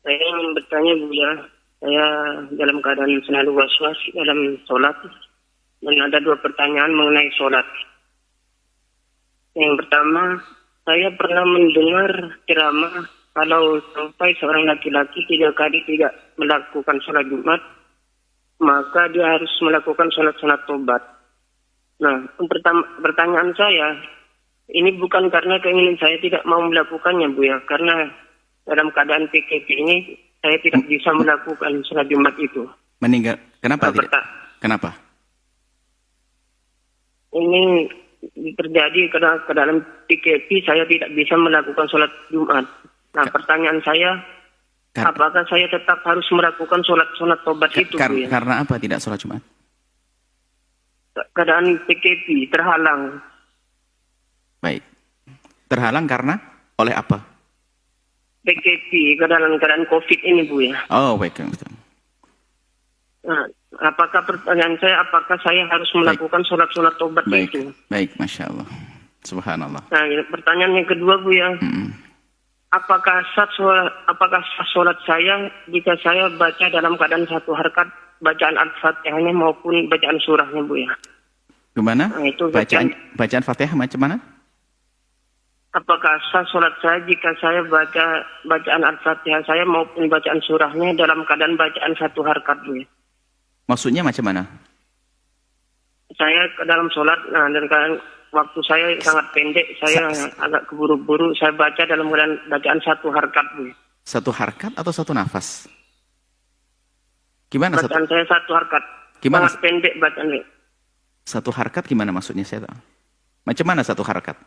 Saya ingin bertanya Bu ya, saya dalam keadaan selalu was-was dalam sholat dan ada dua pertanyaan mengenai sholat. Yang pertama, saya pernah mendengar ceramah kalau sampai seorang laki-laki 3 kali tidak melakukan sholat Jumat, maka dia harus melakukan sholat tobat. Nah, pertanyaan saya, ini bukan karena keinginan saya tidak mau melakukannya Bu ya, karena dalam keadaan PKP ini saya tidak bisa melakukan sholat Jumat itu. Meninggal, kenapa tidak? Kenapa? Ini terjadi karena ke dalam PKP saya tidak bisa melakukan sholat Jumat. Nah, pertanyaan saya, apakah saya tetap harus melakukan sholat tobat itu? Bu, ya? Karena apa tidak sholat Jumat? Keadaan PKP terhalang. Baik. Terhalang karena oleh apa? PKP, keadaan COVID ini Bu ya. Oh, baik. Betul. Nah, apakah pertanyaan saya, apakah saya harus melakukan sholat tobat itu? Baik, Masya Allah. Subhanallah. Nah, pertanyaan yang kedua Bu ya. Apakah sah sholat saya jika saya baca dalam keadaan satu harkat bacaan Al-Fatihahnya maupun bacaan surahnya Bu ya? Gimana? Nah, itu bacaan Fatihah macam mana? Apakah sah sholat saya jika saya baca bacaan Al-Fatihah saya maupun bacaan surahnya dalam keadaan bacaan satu harkat Bu ya? Maksudnya macam mana? Saya ke dalam sholat, nah dan keadaan waktu saya sangat pendek, saya agak keburu-buru, saya baca dalam keadaan bacaan satu harkat Bu. Satu harkat atau satu nafas? Gimana? Bacaan saya satu harkat. Gimana? Sangat pendek bacaannya. Satu harkat gimana maksudnya saya tahu? Macam mana satu harkat?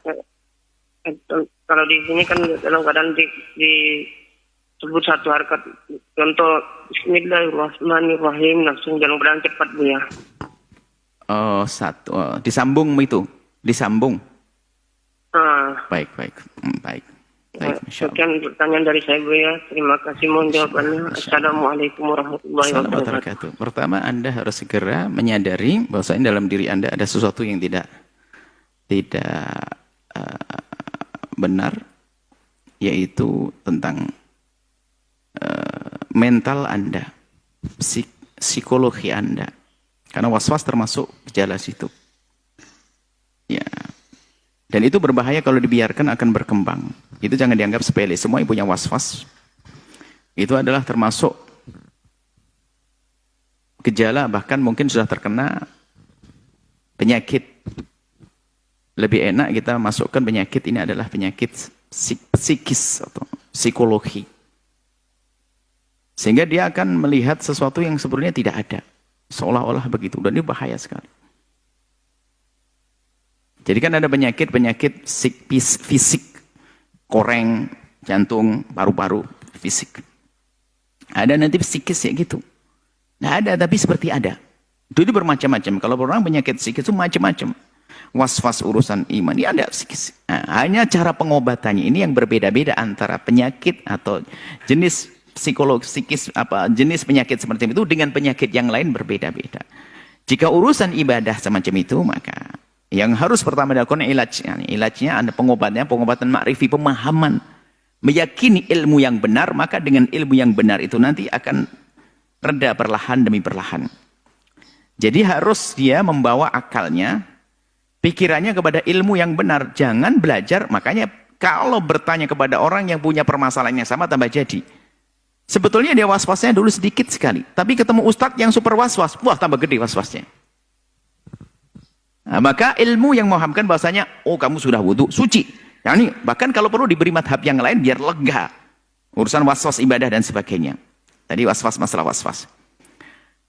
Kalau di sini kan dalam keadaan disebut satu harkat. Contoh Bismillahirrahmanirrahim, langsung dalam keadaan cepat Bu ya. Oh, satu. Oh, disambung itu. Disambung. Baik. Baik. Sekian pertanyaan dari saya Bu ya. Terima kasih, mohon jawabannya. Assalamualaikum warahmatullahi wabarakatuh. Pertama, Anda harus segera menyadari bahwasanya dalam diri Anda ada sesuatu yang tidak benar, yaitu tentang mental Anda, psikologi Anda. Karena was-was termasuk gejala situ. Ya. Dan itu berbahaya kalau dibiarkan akan berkembang. Itu jangan dianggap sepele. Semua yang punya was-was itu adalah termasuk gejala, bahkan mungkin sudah terkena penyakit. Lebih enak kita masukkan penyakit ini adalah penyakit psikis atau psikologi. Sehingga dia akan melihat sesuatu yang sebenarnya tidak ada. Seolah-olah begitu. Dan ini bahaya sekali. Jadi kan ada penyakit fisik, koreng, jantung, paru-paru, fisik. Ada nanti psikis ya gitu. Nggak ada, tapi seperti ada. Itu bermacam-macam. Kalau orang penyakit psikis itu macam-macam. Was-was urusan iman, ini ada psikis. Nah, hanya cara pengobatannya ini yang berbeda-beda antara penyakit atau jenis psikologis, jenis penyakit seperti itu dengan penyakit yang lain berbeda-beda. Jika urusan ibadah semacam itu, maka yang harus pertama dilakukan ilajnya ada pengobatan ma'rifi, pemahaman, meyakini ilmu yang benar, maka dengan ilmu yang benar itu nanti akan reda perlahan demi perlahan. Jadi harus dia membawa akalnya, pikirannya kepada ilmu yang benar, jangan belajar. Makanya kalau bertanya kepada orang yang punya permasalahan yang sama tambah jadi. Sebetulnya dia was-wasnya dulu sedikit sekali, tapi ketemu ustadz yang super was-was, wah tambah gede was-wasnya. Nah, maka ilmu yang memahamkan bahasanya, oh kamu sudah wudu, suci. Yani, bahkan kalau perlu diberi madhab yang lain biar lega. Urusan was-was ibadah dan sebagainya. Tadi was-was masalah was-was.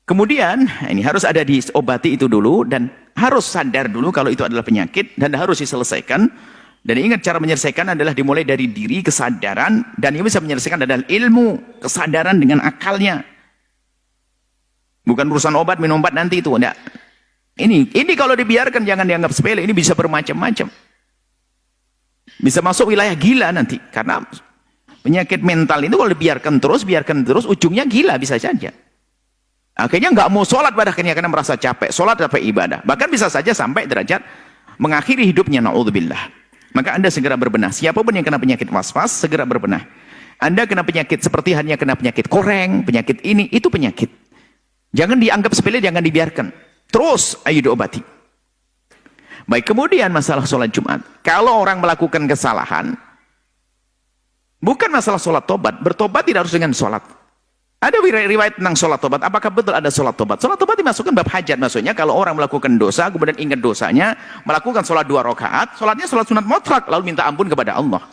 Kemudian, ini harus ada diobati itu dulu dan harus sadar dulu kalau itu adalah penyakit dan harus diselesaikan. Dan ingat cara menyelesaikan adalah dimulai dari diri, kesadaran, dan yang bisa menyelesaikan adalah ilmu, kesadaran dengan akalnya. Bukan urusan obat, minum obat nanti itu. Enggak. Ini kalau dibiarkan jangan dianggap sepele, ini bisa bermacam-macam. Bisa masuk wilayah gila nanti. Karena penyakit mental itu kalau dibiarkan terus, ujungnya gila bisa saja. Akhirnya nggak mau sholat pada akhirnya karena merasa capek. Sholat capek ibadah. Bahkan bisa saja sampai derajat mengakhiri hidupnya, na'udzubillah. Maka Anda segera berbenah. Siapapun yang kena penyakit was-was, segera berbenah. Anda kena penyakit seperti hanya kena penyakit koreng, penyakit ini, itu penyakit. Jangan dianggap sepele, jangan dibiarkan. Terus ayo diobati. Baik, kemudian masalah sholat Jumat. Kalau orang melakukan kesalahan, bukan masalah sholat tobat. Bertobat tidak harus dengan sholat. Ada riwayat tentang sholat tobat. Apakah betul ada sholat tobat? Sholat tobat dimasukkan bab hajat. Maksudnya kalau orang melakukan dosa, kemudian ingat dosanya, melakukan sholat 2 rakaat, sholatnya sholat sunat mutlak, lalu minta ampun kepada Allah.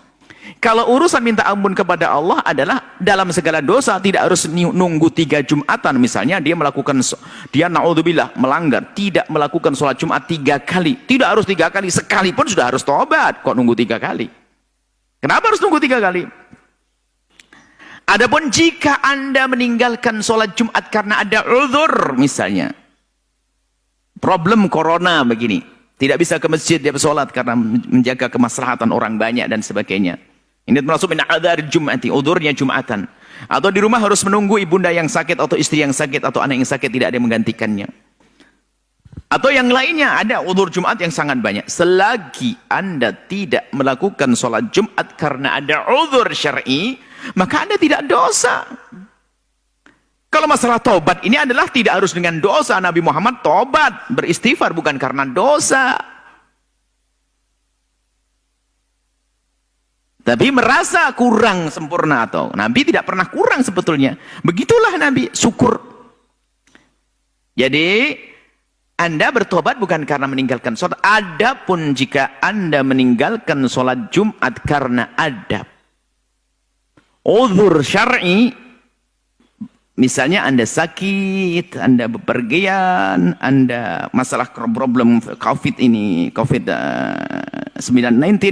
Kalau urusan minta ampun kepada Allah adalah dalam segala dosa, tidak harus nunggu 3 Jumatan. Misalnya dia melakukan, dia na'udzubillah melanggar, tidak melakukan sholat Jumat 3 kali. Tidak harus 3 kali, sekali pun sudah harus tobat. Kok nunggu 3 kali? Kenapa harus nunggu 3 kali? Adapun jika Anda meninggalkan sholat Jumat karena ada uzur, misalnya problem corona begini, tidak bisa ke masjid dia bersolat karena menjaga kemaslahatan orang banyak dan sebagainya. Ini termasuk min adzar Jum'ati, uzurnya Jumatan. Atau di rumah harus menunggu ibunda yang sakit atau istri yang sakit atau anak yang sakit, tidak ada yang menggantikannya. Atau yang lainnya, ada uzur Jumat yang sangat banyak. Selagi Anda tidak melakukan sholat Jumat karena ada uzur syar'i, maka Anda tidak dosa. Kalau masalah tobat ini adalah tidak harus dengan dosa. Nabi Muhammad tobat, beristighfar bukan karena dosa. Tapi merasa kurang sempurna atau Nabi tidak pernah kurang sebetulnya. Begitulah Nabi, syukur. Jadi Anda bertobat bukan karena meninggalkan sholat. Adapun jika Anda meninggalkan sholat Jumat karena ada uzur syar'i, misalnya Anda sakit, Anda bepergian, Anda masalah problem COVID ini, COVID-19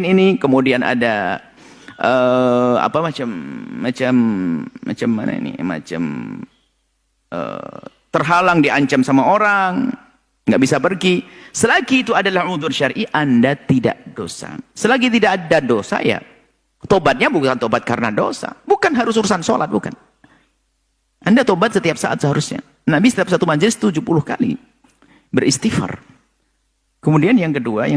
ini, kemudian ada terhalang, diancam sama orang, nggak bisa pergi. Selagi itu adalah uzur syar'i, Anda tidak dosa. Selagi tidak ada dosa, ya tobatnya bukan tobat karena dosa. Bukan harus urusan sholat, bukan. Anda tobat setiap saat seharusnya. Nabi setiap satu majelis 70 kali beristighfar. Kemudian yang kedua,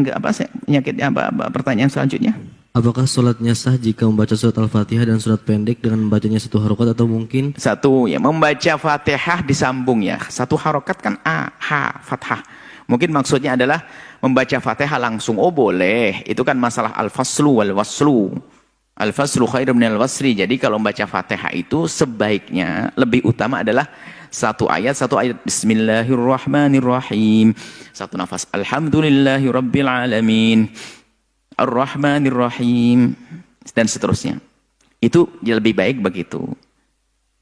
penyakitnya apa? Pertanyaan selanjutnya. Apakah sholatnya sah jika membaca surat Al-Fatihah dan surat pendek dengan membacanya 1 harokat atau mungkin? Satu, ya membaca Fatihah disambung ya. 1 harokat kan A, H, Fathah. Mungkin maksudnya adalah membaca Fatihah langsung. Oh boleh, itu kan masalah al-faslu wal-waslu. Al-faslu khairum minal wasri. Jadi kalau membaca Fatihah itu sebaiknya lebih utama adalah 1 ayat Bismillahirrahmanirrahim. 1 nafas Alhamdulillahirabbil alamin. Ar-Rahmanir-Rahim dan seterusnya. Itu lebih baik begitu.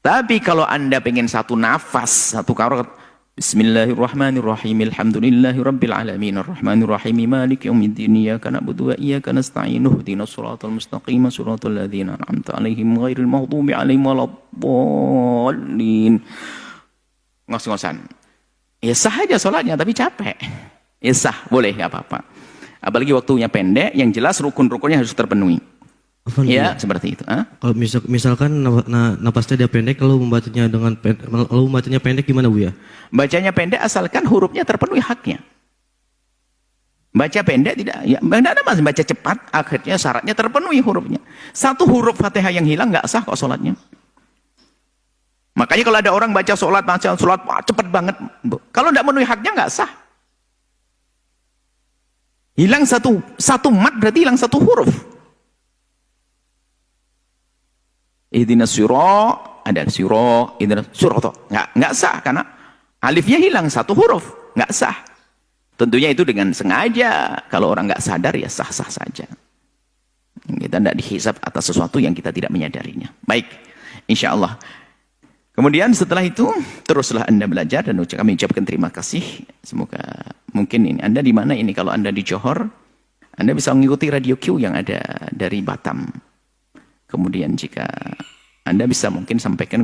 Tapi kalau Anda pengen 1 nafas, 1 karat Bismillahirrahmanirrahim. Alhamdulillahirabbil alamin. Ar-Rahmanir-Rahim. Maliki yaumiddin. Iyyaka na'budu wa iyyaka nasta'in. Ihdinas siratal mustaqim. Shiratal ladzina an'amta 'alaihim ghairil maghdubi 'alaihim waladdallin. Ngos-ngosan. Ya sah aja salatnya tapi capek. Ya sah, boleh enggak apa-apa. Apalagi waktunya pendek, yang jelas rukun-rukunnya harus terpenuhi. Ya, seperti itu. Kalau misalkan napasnya dia pendek, kalau membacanya pendek gimana Bu ya? Bacanya pendek asalkan hurufnya terpenuhi haknya. Baca pendek tidak, ya tidak ada masalah. Baca cepat, akhirnya syaratnya terpenuhi hurufnya. 1 huruf Fatihah yang hilang nggak sah kok sholatnya. Makanya kalau ada orang baca sholat wah, cepat banget. Kalau tidak memenuhi haknya nggak sah. Hilang satu mat berarti hilang 1 huruf. Ihdinas sirah, ada sirah, ihdinas sirata. Enggak sah karena alifnya hilang 1 huruf, enggak sah. Tentunya itu dengan sengaja. Kalau orang enggak sadar ya sah-sah saja. Kita tidak dihisab atas sesuatu yang kita tidak menyadarinya. Baik, insyaallah. Kemudian setelah itu teruslah Anda belajar dan kami ucapkan terima kasih. Semoga mungkin ini Anda di mana ini, kalau Anda di Johor, Anda bisa mengikuti Radio Q yang ada dari Batam. Kemudian jika Anda bisa mungkin sampaikan